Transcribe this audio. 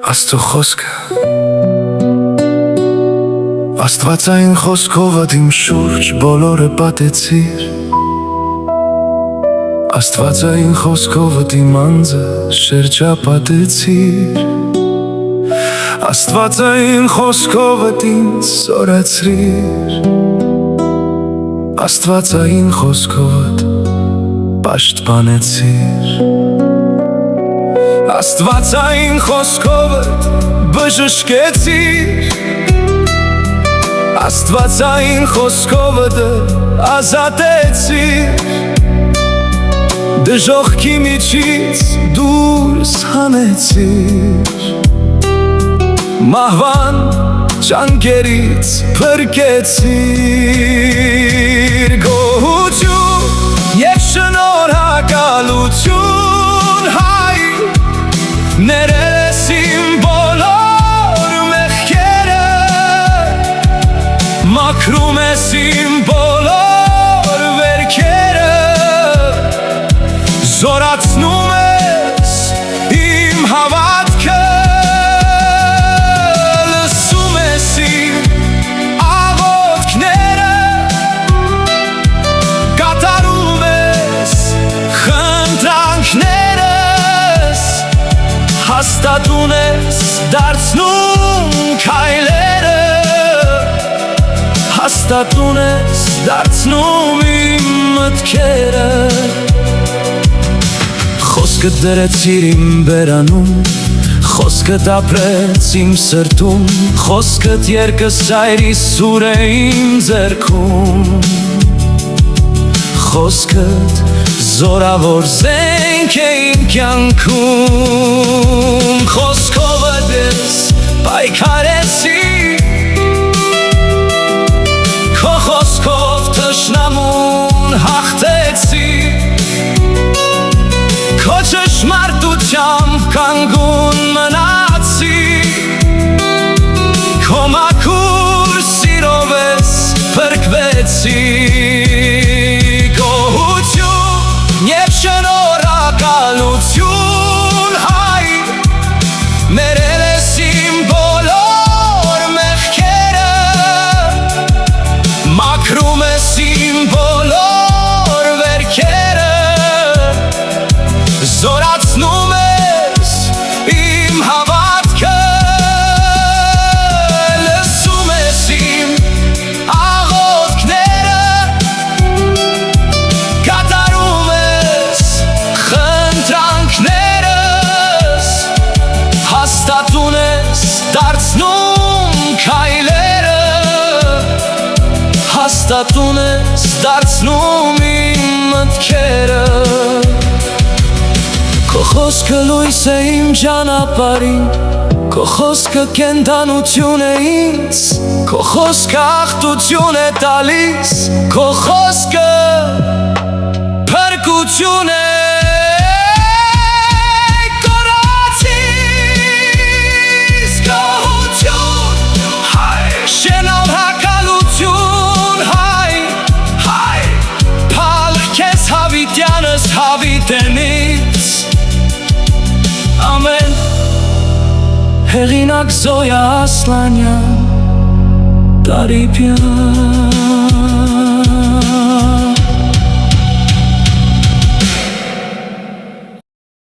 Աստծո խոսքը Աստվածային խոսքովդ իմ շուրջ բոլորը պատեցիր Աստվածային խոսքովդ իմ անձը շրջապատեցիր Աստվածային խոսքովդ ինձ սորացրիր Աստվածային խոսքովդ պաշտպանեցիր Աստվածային խոսքովդ բժշկեցիր Աստվածային խոսքովդ ազատեցիր Դժոխքի միջից դուրս հանեցիր Մահվան ճանկերից փրկեցիր Գոհություն և շնորհակալություն հայ Ներես իմ բոլոր մեղքերը Մաքրում ես իմ բոլոր վերքերը Զորացնում ես իմ հավատքը Լսում ես իմ աղոթքները Կատարում ես խնդրանքներս Հաստատուն ես դարձնում քայլերը Հաստատուն ես դարձնում իմ մտքերը Խոսքդ դրեցիր իմ բերանում Խոսքդ ապրեց իմ սրտում Խոսքդ երկսայր Իսուր է իմ ձեռքում Խոսքդ զորավոր զենք է իմ կյանքում Խոսքովդ ես պայքարեցի Քո խոսքով թշնամուն հաղթեցի Քո ճշմարտությամբ կանգուն մնացի Քո մաքուր սիրով ես փրկվեցի Գոհություն և շնորհակալություն հայ Ներել ես իմ բոլոր մեղքերը Մաքրում ես իմ բոլոր վերքերը Զորացնում ես իմ հավատքը Լսում ես իմ աղոթքները Կատարում ես խնդրանքներս Հաստատուն ես դարձնում քայլերը Հաստատուն ես դարձնում իմ մտքերը Քո խոսքը լույս է իմ ճանապարհին Քո խոսքը կենդանություն է ինձ Քո խոսքը աղթություն է տալիս Քո խոսքը փրկություն է Կորացիս գոհություն հայ Շնորհակալություն հայ Փառք քեզ հավիտյանս հավիտենից Ամեն հեղինակ Զոյա Ասլանյան Տարիպյան